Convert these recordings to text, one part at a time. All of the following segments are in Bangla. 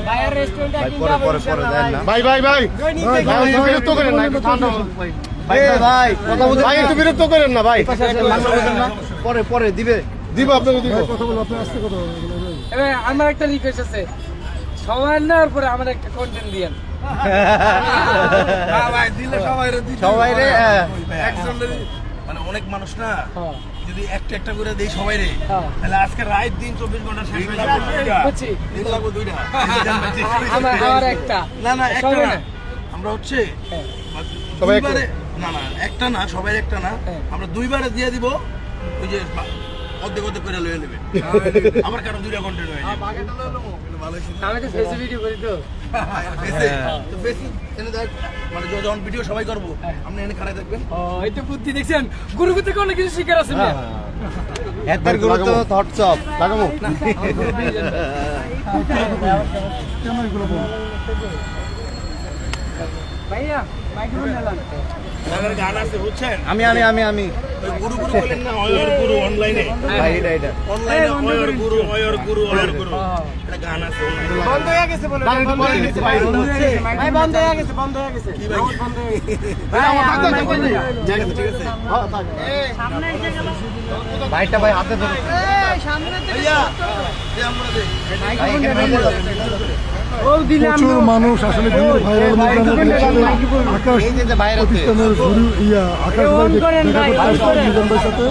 ভাইয়ের রেস্টুরেন্টে একদিন যাবো পরে ইনশাআল্লাহ দেন না ভাই ভাই ভাই ভাই বিরক্ত করেন না একটু ঠান্ডা হন। ভাই কথা বলতে ভাই একটু বিরক্ত করেন না ভাই পরে পরে দিবে দিব আপনাকে দিব এবার আমার একটা রিকোয়েস্ট আছে সবার নেওয়ার পরে আমার একটা কন্টেন্ট দিয়েন ভাই দিলে সবাই রে একজনের মানে অনেক মানুষ না হ্যাঁ। যদি একটা একটা করে দেই সবাই রে হ্যাঁ। তাহলে আজকে রাত দিন 24 ঘন্টা শেষ হয়ে যাবে বুঝছি। লাগবে দুইটা আমার একটা না না একটা সবাই না না। আমরা হচ্ছে হ্যাঁ। সবাই একটা? দুইবারে না না একটা না সবাই একটা না হ্যাঁ। আমরা দুইবারে দিয়ে দিব ওই যে অর্ধেক অর্ধেক করে লয়ে নেবে আমার কারণ দুইটা কন্টেন্ট হয়ে যাবে ভালো আমি তো ফেসবুক ভিডিও করি তো বেশি এনে দেখ মানে যখন ভিডিও সবাই করবো আপনি এনে খারাপ দেখবেন ও এই তো বুদ্ধি দেখছেন গুরুকুল থেকে অনেক কিছু শিকার আছে মিয়া। এতের গুরুত্ব থট চপ লাগামু ভাইয়া মাইক্রোফোন নিলাম তাদের গান আছে বুঝছেন আমি ওই গুরু গুরু বলেন না অয়র গুরু অনলাইনে ভাই এটা অনলাইনে অয়র গুরু অয়র গুরু অয়র গুরু এটা গান আছে online এ। বন্ধ হয়ে গেছে বলে গান একটু পরে নিচ্ছি ভাই। ভাই বন্ধ হয়ে গেছে বন্ধ হয়ে গেছে কি ভাই? বন্ধ হয়ে গেছে ভাই আমার মাইক্রোফোন নিলাম। ঠিক আছে ঠিক আছে ভাইটা ভাই হাতে ধরে ভাইয়া এই আমরা দে ভাই এখানে ও দিলে আমরা প্রচুর মানুষ আসলে ভিড় ভাইরাল আকাশ এই যে বাইরে প্রতিষ্ঠানের আকাশ ভাই অন করেন দেখা ভাই, করতে অন আসলাম করেন। মিজান ভাইয়ের সাথে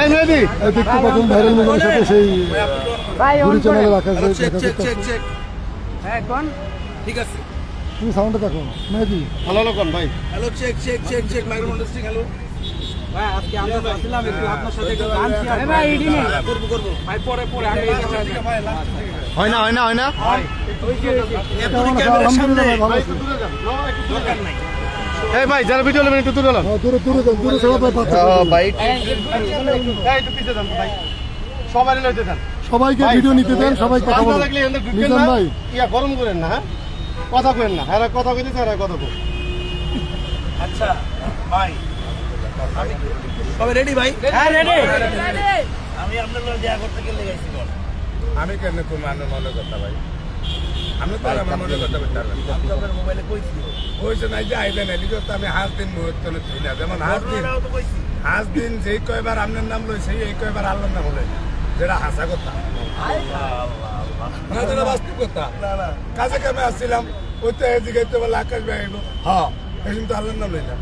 এই মেহেদি এই দেখতে পাচ্ছেন ভাইরাল মিজানের সাথে সেই ভাই অন ঘুরি করে চ্যানেলের আকাশ ভাই চেক দেখা চেক করতে চেক চেক হ্যাঁ কোন ঠিক আছে তুমি সাউন্ডটা দেখো মেহেদি ভালো লোকন ভাই hello check check check check microphone testing hello ভাই আজকে আমরা আসলাম একটু আপনার সাথে একটু গান শেয়ার ভাই এডি নেই করব করব ভাই পরে পরে আমি এই জায়গায় ভাই লাস্ট থেকে হয় না ওই যে এত ক্যামেরার সামনে আলহামদুলিল্লাহ ভালো ভাই আছে একটু দূরে যান না, একটু দূরে দরকার নাই এই ভাই যারা ভিডিও নেবেন একটু দূরে যান দূরে দূরে যান দূরে ছাড়া ভাই পাচ্ছে ভাই এই একটু পিছে যান ভাই সবাই লইতে যান সবাইকে ভিডিও নিতে দেন সবাই কথা ঠান্ডা বলুন লাগলে এখানে ঢুকবেন মিজান না ভাই ইয়া গরম করেন না হ্যাঁ কথা কইেন না হ্যাঁ কথা কইতেছে হ্যাঁ কথা কই আচ্ছা ভাই আমি সবাই রেডি ভাই হ্যাঁ রেডি আমি আপনার লগে দেখা করতে গেলে গেছি কোন আমি কেন তোমার মনে কথা ভাই আমি তো আমার মনে কথা বলতে পারলাম আমি তো আপনার মোবাইলে কইছি কইছে নাই যে আইবেন এলি তো আমি হাঁস দিন মুহূর্ত থই না যেমন আপনারাও তো কইছি হাঁস দিন যেই কয়বার আপনার নাম লই সেই এই কয়বার আল্লাহর নাম লই যেটা হাসা কথা না যেটা বাস্তব কথা না না কাজে কামে আসছিলাম ওই তো এদিকে তো বলে আকাশ ভাই আইব হ্যাঁ এই তো আল্লাহর নাম লইলাম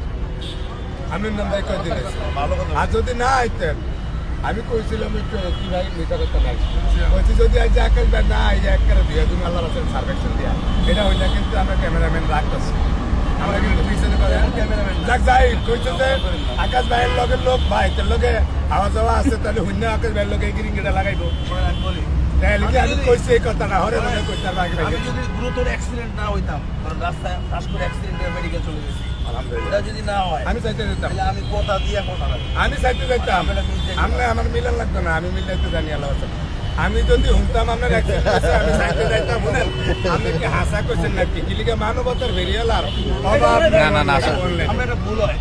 আপনার নাম ভাই কয় দিন ভালো কথা আর যদি না আইতেন আমি কইছিলাম একটু কি ভাই মিথ্যা কথা নাই বলছি যদি আজ আকাশ ভাই না আই এক করে দিয়ে তুমি আল্লাহ রাসেল সার্ভেকশন দিয়া এটা হইলে কিন্তু আমরা ক্যামেরাম্যান রাখতেছি আমরা কিন্তু পিছনে করে ক্যামেরাম্যান যাক যাই কইছে যে আকাশ ভাইয়ের লগের লোক ভাই তোর লগে আওয়াজ যাওয়া আছে তাহলে হইনা আকাশ ভাইয়ের লগে এই গিরিঙ্গিটা লাগাইবো আমি বলি তাহলে কি আমি কইছি এই কথাটা হরে মনে কইতে আর বাকি আমি যদি গুরুতর অ্যাক্সিডেন্ট না হইতাম কারণ রাস্তায় রাস করে অ্যাক্সিডেন্টে মেডিকেল চলে গেছি আলহামদুলিল্লাহ এটা যদি না হয় আমি চাইতে যেতাম তাহলে আমি কথা দিয়ে কথা রাখি আমি চাইতে যেতাম আমি আমার মিলান লাগতো না আমি মিলাইতে জানি আল্লাহ রাসেল আমি যদি শুনতাম আপনার accident হয়েছে, আমি চাইতে যাইতাম শুনেন আপনি কি হাসা করছেন নাকি কিলিকে মানবতার ভেরিয়ালার অভাব না, বললেন আমরা এটা ভুল হয়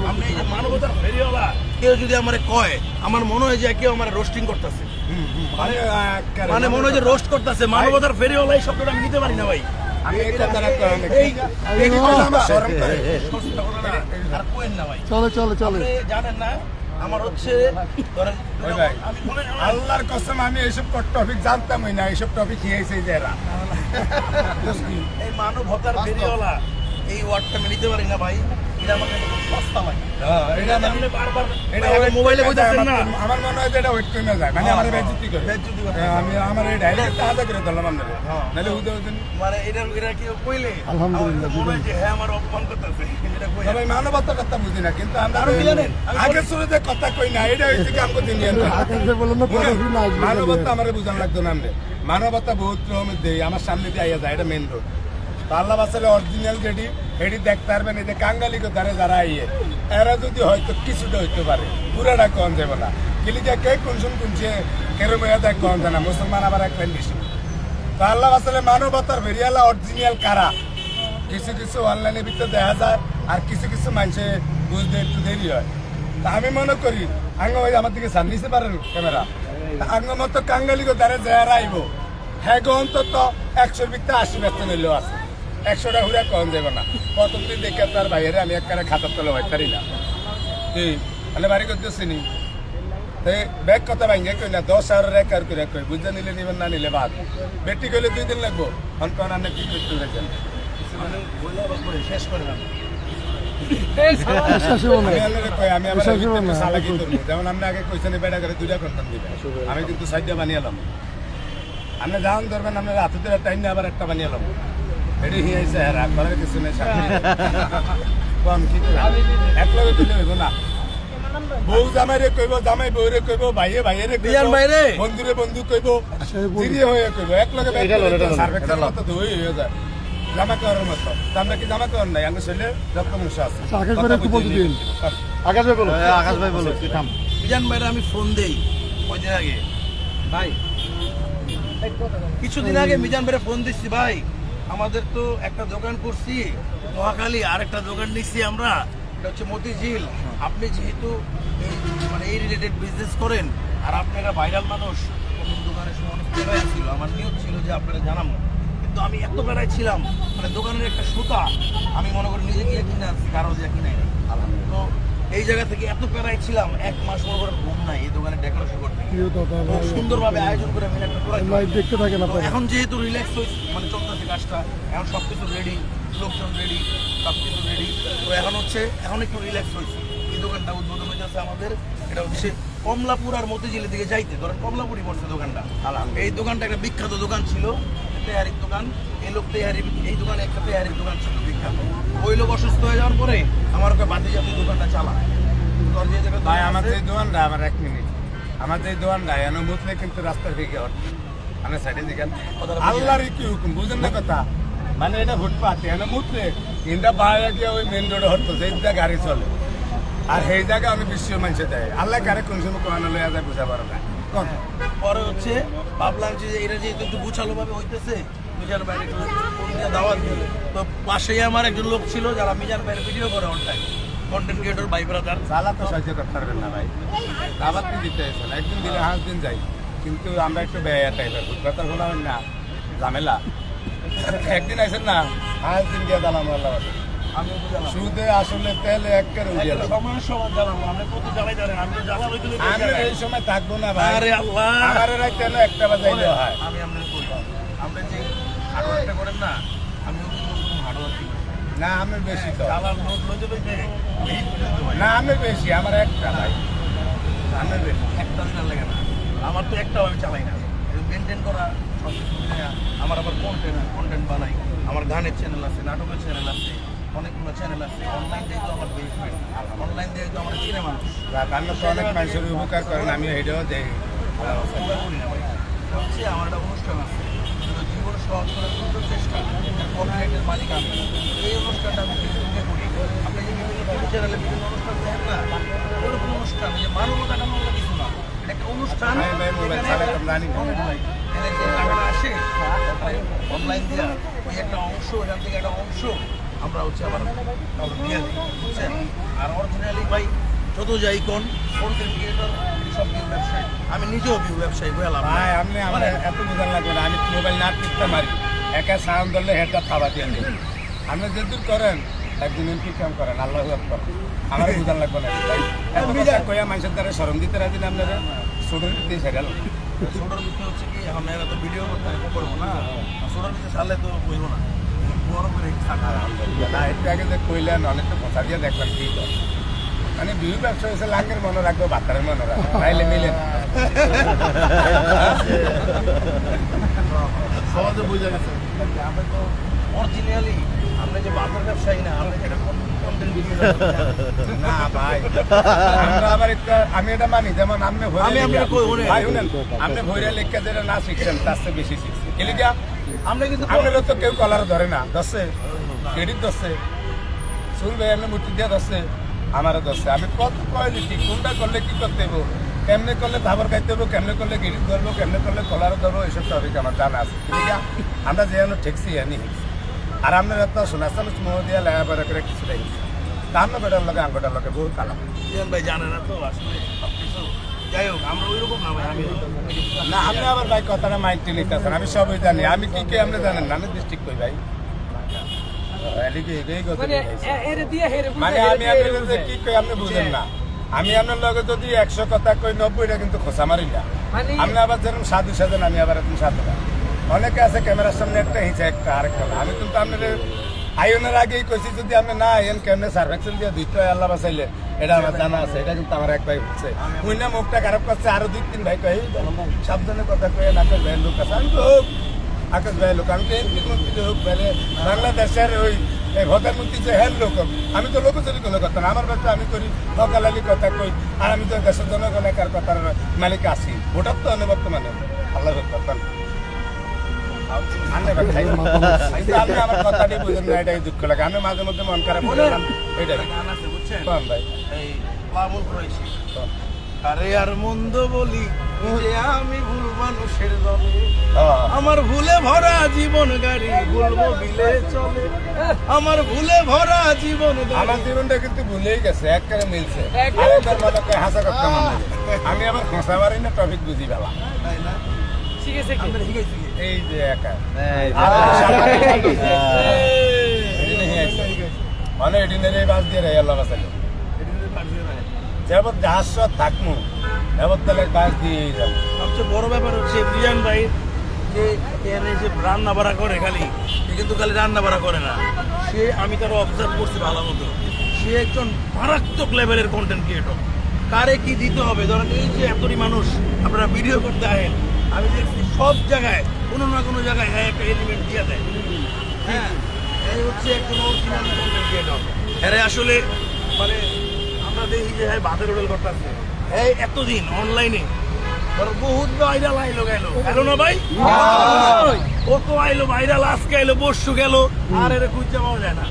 আপনি এই যে মানবতার ফেরিওয়ালা কেউ যদি আমারে কয় আমার মনে হয় যে কেউ আমার রোস্টিং করতেছে মানে মানে মনে হয় যে রোস্ট করতেছে মানবতার ফেরিওয়ালা এই শব্দটা আমি নিতে পারি না ভাই আমি এই কথাটা কই অনেক এই কথা আমার শরম করে আর কোয়েন না ভাই চলে চলে চলে আপনি জানেন না আমার হচ্ছে ধরেন ওই ভাই আমি মনে হয় আল্লাহর কসম আমি এইসব টপিক জানতামই না এইসব টপিক খেয়েছে যে এরা এই মানবতার ফেরিওয়ালা এই ওয়ার্ডটা আমি নিতে পারি না ভাই এটা আমাকে খুব সস্তা লাগে এটা এটা আপনি বারবার এটা এটা মোবাইলে কইতাছেন না আমার মনে হয় যে এটা ওয়েট করে যায় মানে আমার বেজ্জতি করে বেজ্জতি করে। আমি আমার এই ডাইরেক্ট তাজা করে দিলাম আপনাদের নাহলে উদয় মানে এটা কেউ কইলে আলহামদুলিল্লাহ, আমার মনে হয় যে হ্যাঁ আমার অপমান করতেছে এটা কই সবাই মানবতার কথা বুঝি না কিন্তু আমরা আরো কি জানেন? আগে শুরুতে কথা কই না এটা হচ্ছে কাম করতে নিয়ে আকাশ ভাই বললাম না কথা শুনে আসবে মানবতা আমার বুঝান লাগতো না আমরা মানবতা বহুত রকমের দেই আমার সামনে দিয়ে আইয়া যায় এটা মেন রোড আল্লাহ বাসালে অরিজিনাল যেটি এটি দেখতে পারবেন এই যে কাঙ্গালি ধারে যারা আইয়ে এরা যদি হয়তো কিছুটা হইতে পারে পুরাটা কম যাবে না কিলিকা কে কোনসুন কোনছে কেরম হয়ে দেখ কম জানা মুসলমান আবার এক বেশি তো আল্লাহ বাসালে মানবতার ভেরিয়ালা অরিজিনাল কারা কিছু কিছু অনলাইনের ভিতরে দেখা যায় আর কিছু কিছু মানুষে বুঝতে একটু দেরি হয় তা আমি মনে করি আঙ্গ ভাই আমার দিকে সান নিতে পারেন ক্যামেরা আঙ্গ মতো কাঙ্গালি ধারে যারা আইব হ্যাঁ গো অন্তত 100 ভিতরে 80 বেতন নিলেও আছে 100টা ঘুরে কম দেব না প্রথম দিন দেখে তার বাইরে আমি একবারে খাতার তলে ভাই পারি না কি মানে বাড়ি করতেছি নি ব্যাগ কথা ভাঙ্গে কই না 10,000 রেকার করে কই বুঝে নিলে নিবেন না নিলে বাদ বেটি কইলে 2 দিন লাগবো অনকন আনে কি করতে লাগেন শেষ করে না বিশ্বাসই মনে আমি আপনাকে কই আমি আমার বিশ্বাসই মনে ভিতরে হয়। সালাকি করব যেমন আপনি আগে কইছেন বেড়া করে 2টা করতেন দিবেন আমি কিন্তু 6টা বানিয়েলাম আপনি যান ধরবেন আপনার হাতে ধরে টাইম আবার একটা বানিয়েলাম এটি হিয়াইছে রাগ করার কিছু নেই সামনে কম কি এক লগে তুলে হইব না বউ জামাইরে কইব জামাই বউরে কইব ভাইয়ে ভাইয়েরে বিয়ান কইব ভাইরে। বন্ধুরে বন্ধু কইব সেই বন্ধু। দিদি হয়ে কইব এক লগে ব্যাগ সার্ভেক্টর মতো দুই হয়ে যায় জামা করার মতো আমরা কি জামা করার নাই আমি ছেলে রক্ত মাংস আছে আকাশ ভাইরে একটু বলতে দিন। আকাশ ভাই বলো আকাশ ভাই বলো তুই থাম মিজান ভাইরা আমি ফোন দেই কয়দিন আগে ভাই কিছুদিন আগে মিজান ভাইরা ফোন দিচ্ছি ভাই আমাদের তো একটা দোকান করছি মহাখালী আর একটা দোকান নিচ্ছি আমরা এটা হচ্ছে মতিঝিল আপনি যেহেতু মানে এই রিলেটেড বিজনেস করেন আর আপনারা ভাইরাল মানুষ প্রথম দোকানের সময় অনেক বেড়াই ছিল আমার নিয়ত ছিল যে আপনারা জানাবো কিন্তু আমি এত বেড়াই ছিলাম মানে দোকানের একটা সুতা আমি মনে করি নিজে গিয়ে কিনে আসছি কারো দিয়ে কিনে তো এই জায়গা থেকে এত প্যারাই ছিলাম 1 মাস মনে করে ঘুম নাই এই দোকানে ডেকোরেশন করতে প্রিয় দাদা খুব ভাই সুন্দরভাবে আয়োজন করে আমি একটা করাই লাইভ দেখতে থাকেন তো আপনারা। এখন যেহেতু রিল্যাক্স হয়েছে মানে চলতেছে কাজটা এখন সব কিছু রেডি লোকজন রেডি সব কিছু রেডি তো এখন হচ্ছে এখন একটু রিল্যাক্স হয়েছে এই দোকানটা উদ্বোধন হয়েছে আমাদের এটা হচ্ছে কমলাপুর আর মতিঝিলের দিকে যাইতে ধরেন কমলাপুরই পড়ছে দোকানটা এই দোকানটা একটা বিখ্যাত দোকান ছিল তেহারির দোকান এই লোক তেহারি এই দোকানে একটা তেহারির দোকান ছিল বিখ্যাত ওই লোক অসুস্থ হয়ে যাওয়ার পরে আমার ওকে বাদে যাতে দোকানটা চালা তোর যে জায়গায় ভাই দোকান আমার আছে, যে দোকানটা আমার 1 মিনিট আমার যে দোকানটা এনে মুতলে কিন্তু রাস্তার দিকে মানে সাইডে দিকে আল্লাহর কি হুকুম বুঝেন না কথা মানে এটা ফুটপাথ এনে মুতলে ইন্দা বাইরে গিয়ে ওই মেন রোডে হতো সেই জায়গা গাড়ি চলে আর সেই জায়গা আমি বিশ্ব মানুষে দেয় আল্লাহ কারে কোন সময় কোয়ানো লইয়া যায় বুঝা পারো না কোন পরে হচ্ছে ভাবলাম যে এটা যেহেতু একটু গুছালো ভাবে হইতেছে মিজান ভাইয়ের একটু ফোন দিয়ে দাওয়াত দিই তো পাশেই আমার একজন লোক ছিল যারা মিজান ভাইয়ের ভিডিও করে অনলাইন কন্টেন্ট ক্রিয়েটর ভাই ব্রাদার চালা তো সাহায্য করতে পারবেন না ভাই আবার কি দিতে হয়েছে একদিন দিলে 5 দিন যাই কিন্তু আমরা একটু ব্যয় টাইপের ফুটপাথের হলো না ঝামেলা একদিন আইসেন না 5 দিন গিয়ে দালাম আল্লাহ আমি বুঝলাম সুদে আসলে তেলে একের উড়িয়ে গেল সময় সমান জানাবো আমরা কত জ্বালাই জানেন আমি তো জ্বালা হইতে আমি এই সময় থাকবো না ভাই আরে আল্লাহ আমার রাইতে না একটা বাজাইলে হয় আমি আপনার করি আপনি যে হার্ডওয়ার্কটা করেন না আমি হার্ডওয়ার্ক না আমি বেশি তো জ্বালার নোট লইতে লইতে না আমি বেশি আমার একটা ভাই আমি বেশি একটা দিন আর লাগে না আমার তো একটাও আমি চালাই না মেনটেন করা সব কিছু মিলিয়ে আমার আবার কন্টেন্ট বানাই আমার গানের চ্যানেল আছে নাটকের চ্যানেল আছে অনেকগুলো চ্যানেল আছে অনলাইন দিয়ে তো আমার বেসমেন্ট অনলাইন দিয়ে তো আমার চিনে মানুষ রান্না তো অনেক মানুষের উপকার করেন আমি এটাও দেই উপকার করি না ভাই হচ্ছে আমার একটা অনুষ্ঠান আছে কিন্তু জীবন সহজ করার দ্রুত চেষ্টা কপিরাইটের মালিক আমি এই অনুষ্ঠানটা আমি ফেসবুকে করি আপনি যে বিভিন্ন টিভি চ্যানেলে বিভিন্ন অনুষ্ঠান দেখেন না ওরকম অনুষ্ঠান যে মানবতা নামটা কিছু না এটা একটা অনুষ্ঠান ভাই, ভাই, মোবাইল চালাতাম জানি না। ভাই, এখানে যে টাকাটা আসে অনলাইন দিয়া ওই একটা অংশ এখান থেকে একটা অংশ আমরা হচ্ছে আবার কাউকে দিয়ে দিই বুঝছেন আর অরিজিনালি ভাই যত যাই কোন কন্টেন্ট ক্রিয়েটর সব ভিউ ব্যবসায়ী আমি নিজেও ভিউ ব্যবসায়ী বুঝলাম ভাই আপনি আমার এত বোঝান লাগবে না আমি মোবাইল না টিপতে মারি একা সাউন্ড ধরলে হেডটা থাবা দিয়ে দিই আপনি যেদূর করেন একদিন এমপি কাম করেন আল্লাহ আকবার আমার বোঝান লাগবে না ভাই এত কথা কইয়া মানুষের দ্বারা শরম দিতে রাজি না আপনারা ছোট দিতে সেরাল ছোটোর ভিতরে হচ্ছে কি এখন এরা তো ভিডিও করতে করবো না ছোটোর ভিতরে ছাড়লে তো বইব না বড় করে থাকা না একটু আগে যে কইলেন অনেকটা কথা দিয়ে দেখলাম কি তো মানে বিহু ব্যবসা হয়েছে লাঙ্গের মনে রাখবো বাতারের মনে রাখবো তাইলে মিলে না। সমাজে বুঝে গেছে আমরা তো অরিজিনালি আমরা যে বাজার ব্যবসায়ী না আমরা যেটা কন্টেন্ট ভিডিও না ভাই আমরা আবার একটা আমি এটা মানি যেমন আপনি আমি আপনার কই শুনেন। ভাই শুনেন আপনি ভৈরা লেখা যেটা না শিখছেন তার চেয়ে বেশি শিখছি কি লিখা আমরা কিন্তু আপনারা তো কেউ কলার ধরে না দশে ক্রেডিট দশে শুন ভাই আপনি মূর্তি দিয়ে দশে আমারও দশে আমি কত কোয়ালিটি কোনটা করলে কি করতে হবো কেমনে করলে ধাবর খাইতে হবো কেমনে করলে গিরিট ধরবো কেমনে করলে কলার ধরবো এইসব টপিক আমার জানা আছে ঠিক আছে আমরা যে ঠেকছি এনে আর আপনারা তো শোনা চালু মোহ দিয়ে লেখাপড়া করে কিছু দেয় তার বেটার লোকে আঙ্গটার লোকে বহু কালাম জিয়ান ভাই জানে না তো আসলে সব কিছু যাই হোক আমরা ওইরকম না ভাই, আমি না আপনি আবার ভাই কথাটা মাইন্ডে নিতেছেন, আমি সবই জানি, আমি কি কি আপনি জানেন না, আমি ডিস্ট্রিক্ট কই ভাই মানে এরে দিয়ে হেরে মানে আমি আপনার যে কি কই আপনি বুঝেন না, আমি আপনার লগে যদি 100 কথা কই 90টা কিন্তু খোসা মারি না। মানে আপনি আবার যেরকম সাধু সাজেন আমি আবার এরকম সাধু না। অনেকে আছে ক্যামেরার সামনে একটা হিংসা একটা আরেকটা না। আমি কিন্তু আপনার আইনের আগেই কইছি যদি আপনি না আইন কেমনে সার্ভেকশন দিয়ে দিতে হয় আল্লাহ বাঁচাইলে, এটা আমার জানা আছে, এটা কিন্তু আমার এক ভাই হচ্ছে ওই না মুখটা খারাপ করছে, আরো 2-3 ভাই কই সাবধানে কথা কয়ে না ভাই লোক আছে, আমি তো হোক আকাশ ভাই লোক, আমি তো এমপি মন্ত্রী হোক বলে বাংলাদেশের ওই প্রধানমন্ত্রী যে হেল লোক, আমি তো লোকচুরি কোনো কথা না, আমার ব্যাপারে আমি করি সকালালি কথা কই, আর আমি তো দেশের জনগণের কথার মালিক আছি, ভোটার তো অনেক বর্তমানে আল্লাহ কথা আপনি আমার কথাটাই বুঝেন না, এটাই দুঃখ লাগে, আমি মাঝে মধ্যে মন খারাপ করলাম এটাই গান আছে বুঝছেন ভাই। এই লামুল রয়েছে, আরে আর মন্দ বলি যে আমি ভুল মানুষের দলে, আমার ভুলে ভরা জীবন গাড়ি বলবো বিলে চলে, আমার ভুলে ভরা জীবন আমার জীবনটা কিন্তু ভুলেই গেছে, একবারে মিলছে, আরেকবার মনে করে হাসা করতে মনে হয়। আমি আবার খোঁসা মারি না, টপিক বুঝি বেলা তাই না? ঠিক আছে কি আমরা শিখাইছি কি? এই যে একা এই যে। আর এই, মানে এদিনের এই বাস দিয়ে রে আল্লাহ বাঁচালো, এটা যদি পারবে না। যেমন জাহাজ থাকবো এবার তাহলে বাস দিয়ে যাবো। সবচেয়ে বড় ব্যাপার হচ্ছে বিয়ান ভাই যে এর যে রান্না বাড়া করে খালি, সে কিন্তু খালি রান্না বাড়া করে না, সে আমি তার অবজার্ভ করছি ভালো মতো, সে একজন মারাত্মক লেভেলের কন্টেন্ট ক্রিয়েটর। কারে কি দিতে হবে, ধরেন এই যে এতটি মানুষ আপনারা ভিডিও করতে আসেন, আমি দেখছি সব জায়গায় কোনো না কোনো জায়গায় হ্যাঁ একটা এলিমেন্ট দিয়ে দেয়। হ্যাঁ এই হচ্ছে একজন অরিজিনাল কন্টেন্ট ক্রিয়েটর। এর আসলে মানে আমরা দেখি যে হ্যাঁ বাজার হোটেল করতে আসছে, এই এতদিন অনলাইনে বহুত ভাইরাল আইলো গেল এলো না ভাই, ও তো আইলো ভাইরাল, আজকে আইলো পরশু গেল, আর এর খুঁজে পাওয়া যায় না।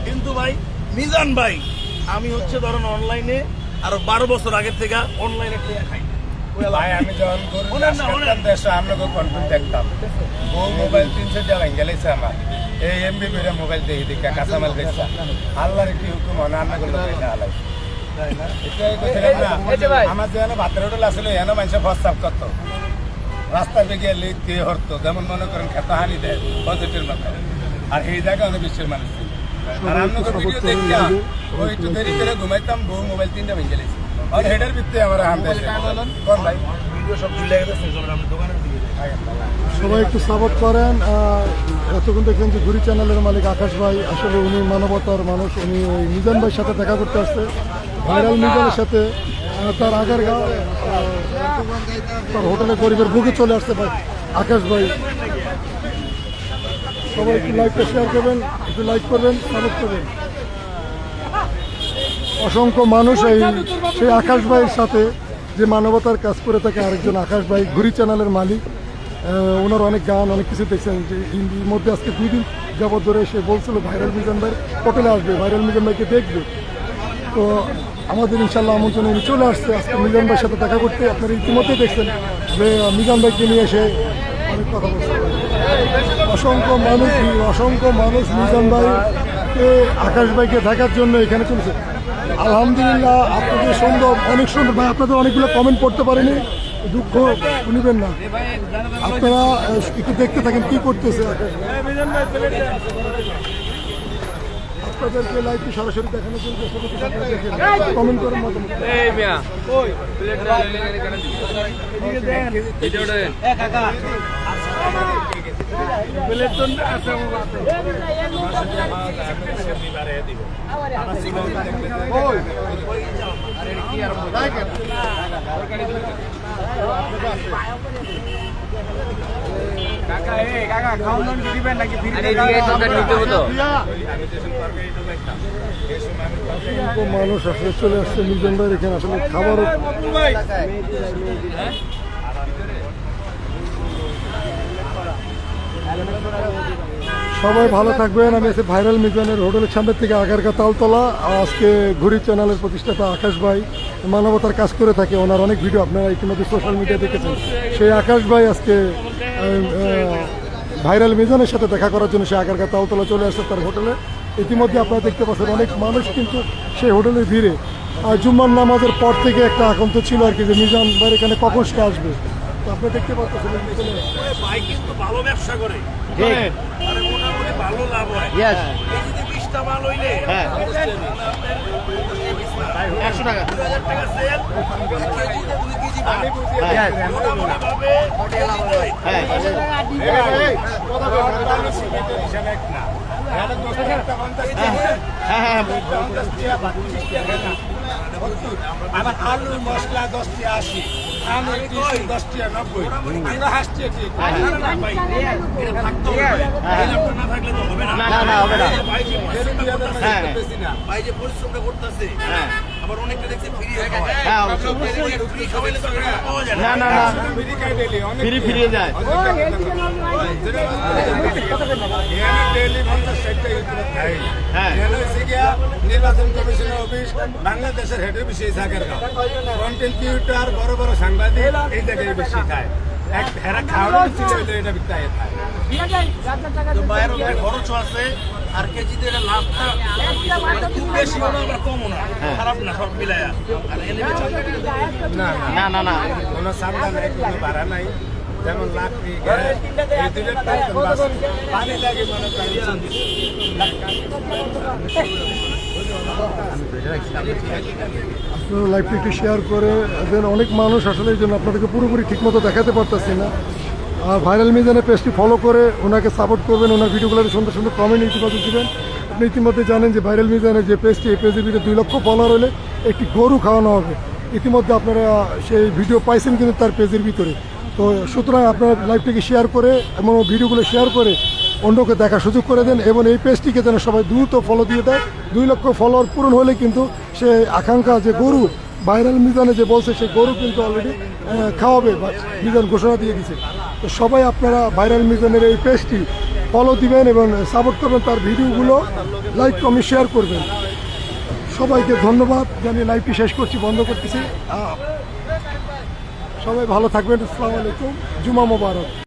কিন্তু ভাই মিজান ভাই আমি হচ্ছে ধরেন অনলাইনে আরো 12 বছর আগের থেকে অনলাইনে খেয়ে খাই। ভাই আমি যখন দেশে আমরা কন্টেন্ট দেখতাম, ও মোবাইল 300 টাকা ভেঙে গেছে আমার, এই এমবি করে মোবাইল দেখি দেখে কাঁচামাল গেছে, আল্লাহর কি হুকুম হয় রান্না করলো আলাই। আমার যেন ভাতের হোটেল আসলে এন মানুষের প্রস্তাব করতো, রাস্তায় বেগে লিখ দিয়ে হরতো, যেমন মনে করেন খেত হানি দেয় পজিটিভ মতো, আর এই জায়গায় অনেক বিশ্বের মানুষ ছিল। আর আমরা ভিডিও দেখতাম, ওই একটু দেরি করে ঘুমাইতাম, বউ মোবাইল 3টা ভেঙে গেছে, আর হেডের ভিত্তি আমার হাম দেয় কোন ভাই ভিডিও সব চলে গেছে, আমরা দোকানের দিকে যাই। সবাই একটু সাপোর্ট করেন। এতক্ষণ দেখলেন যে ঘুরি চ্যানেলের মালিক আকাশ ভাই, আসলে উনি মানবতার মানুষ, উনি ওই মিজান ভাইয়ের সাথে দেখা করতে আসছে, ভাইরাল মিজানের সাথে তার আগের তার হোটেলে গরিবের বুকে চলে আসছে ভাই আকাশ ভাই। সবাই একটু লাইকটা শেয়ার করবেন, একটু লাইক করবেন, সাপোর্ট করবেন। অসংখ্য মানুষ এই সেই আকাশ ভাইয়ের সাথে যে মানবতার কাজ করে থাকে আরেকজন আকাশ ভাই, ঘুরি চ্যানেলের মালিক। ওনার অনেক গান অনেক কিছু দেখছেন, যে হিন্দির মধ্যে আজকে 2 দিন যাবৎ ধরে সে বলছিল ভাইরাল মিজান ভাই হোটেলে আসবে, ভাইরাল মিজান ভাইকে দেখবে। তো আমাদের ইনশাল্লাহ আমন্ত্রণে উনি চলে আসছে আজকে মিজান ভাইয়ের সাথে দেখা করতে। আপনারা ইতিমধ্যে দেখছেন যে মিজান ভাইকে নিয়ে এসে অনেক কথা বলছে। অসংখ্য মানুষ মিজান ভাইকে আকাশ ভাইকে দেখার জন্য এখানে চলেছে। আলহামদুলিল্লাহ, আপনাদের সুন্দর, অনেক সুন্দর ভাই, আপনাদের অনেকগুলো কমেন্ট পড়তে পারেনি, দুঃখ নিবেন না, আপনারা একটু দেখতে থাকেন কি করতেছে আকাশ ভাই। আপনাদেরকে লাইভটি সরাসরি দেখানোর জন্য কমেন্ট করার মতামত। মানুষ আসলে চলে আসছে মিজান ভাইয়ের এখানে, আসলে খাবারও সবাই ভালো থাকবেন। আমি আছি ভাইরাল মিজানের হোটেলের সামনের থেকে আগারগা তালতলা। আজকে ঘুরি চ্যানেলের প্রতিষ্ঠাতা আকাশ ভাই মানবতার কাজ করে থাকে, ওনার অনেক ভিডিও আপনারা ইতিমধ্যে সোশ্যাল মিডিয়া দেখেছেন। সেই আকাশ ভাই আজকে ভাইরাল মিজানের সাথে দেখা করার জন্য সে আগারগা তালতলা চলে আসছে তার হোটেলে। ইতিমধ্যে আপনারা দেখতে পাচ্ছেন অনেক মানুষ কিন্তু সেই হোটেলের ভিড়ে আর জুম্মার নামাজের পর থেকে একটা আকাঙ্ক্ষা ছিল আর কি যে মিজান ভাই এখানে কখন সে আসবে, তো আপনি দেখতে পাচ্ছেন ভাই কিন্তু ভালো ব্যবসা করে, ঠিক আরে মোটামুটি ভালো লাভ হয়। ইয়েস এই যদি 20টা মাল হইলে হ্যাঁ 100 টাকা 2000 টাকা সেল, 2 কেজিতে 2 কেজি মাল হ্যাঁ মোটামুটি ভাবে কেজিতে হ্যাঁ হ্যাঁ হ্যাঁ আমার আলু মশলা 10টি 80, আলু 10টি 90, আমরা হাসছি ঠিক। ভাই এটা থাকতে হবে, এটা আপনার না থাকলে তো হবে না। না, না, হবে না। ভাই যে পরিশ্রমটা করতেছে, হ্যাঁ ভাই যে পরিশ্রমটা করতেছে, হ্যাঁ আবার অনেকটা দেখছে ফ্রি খাওয়ায়। হ্যাঁ অবশ্যই ফ্রি খাওয়াইলে তো টাকা পাওয়া যায় না না। না না বিড়ি খাই ডেলি অনেক ফিরে ফিরে যায় ডেলি 50-60টা ইউটিউবার খাই। হ্যাঁ। এখানে হচ্ছে গিয়া নির্বাচন কমিশনের অফিস, বাংলাদেশের হেড অফিস এই জায়গার গাঁও। কন্টেন্ট ক্রিয়েটর, বড় বড় সাংবাদিক এই জায়গায় বেশি খায়। এক হেরা খাওয়ানো ছিল এটা বিত্তায় খায়। তো বাইরের উপরে খরচও আছে, আর কেজিতে এটা লাভটা মানে খুব বেশিও না আবার কমও না, খারাপ না সব মিলায়া। আর এনে বেচা না না না না কোনো চান্দা নাই, কোনো ভাড়া নাই। যেমন লাকড়ি, গ্যাস, এই দুটোর টাইটেল বাস। পানি লাগে মনে করেন আপনারা লাইভটি একটু শেয়ার করে দেন, অনেক মানুষ আসলে এই জন্য আপনাদেরকে পুরোপুরি ঠিকমতো দেখাতে পারতেছি না। আর ভাইরাল মিজানের পেজটি ফলো করে ওনাকে সাপোর্ট করবেন, ওনার ভিডিওগুলোর সুন্দর সুন্দর কমেন্ট ইতিবাচক দেবেন। আপনি ইতিমধ্যে জানেন যে ভাইরাল মিজানের যে পেজটি, এই পেজের ভিতরে 2 লক্ষ ফলোয়ার হলে একটি গরু খাওয়ানো হবে। ইতিমধ্যে আপনারা সেই ভিডিও পাইছেন কিন্তু তার পেজের ভিতরে। তো সুতরাং আপনার লাইভটিকে শেয়ার করে এবং ভিডিওগুলো শেয়ার করে অন্যকে দেখার সুযোগ করে দেন, এবং এই পেজটিকে যেন সবাই দ্রুত ফলো দিয়ে দেয়। 2 লক্ষ ফলোয়ার পূরণ হলে কিন্তু সে আকাঙ্ক্ষা যে গরু ভাইরাল মিজানে যে বলছে সেই গরু কিন্তু অলরেডি খাওয়াবে বা মিজান ঘোষণা দিয়ে দিয়েছে। তো সবাই আপনারা ভাইরাল মিজানের এই পেজটি ফলো দিবেন এবং সাপোর্ট করবেন, তার ভিডিওগুলো লাইক কমেন্ট শেয়ার করবেন। সবাইকে ধন্যবাদ জানিয়ে লাইভটি শেষ করছি, বন্ধ করতেছি। সবাই ভালো থাকবেন। আসসালামু আলাইকুম, জুমা মোবারক।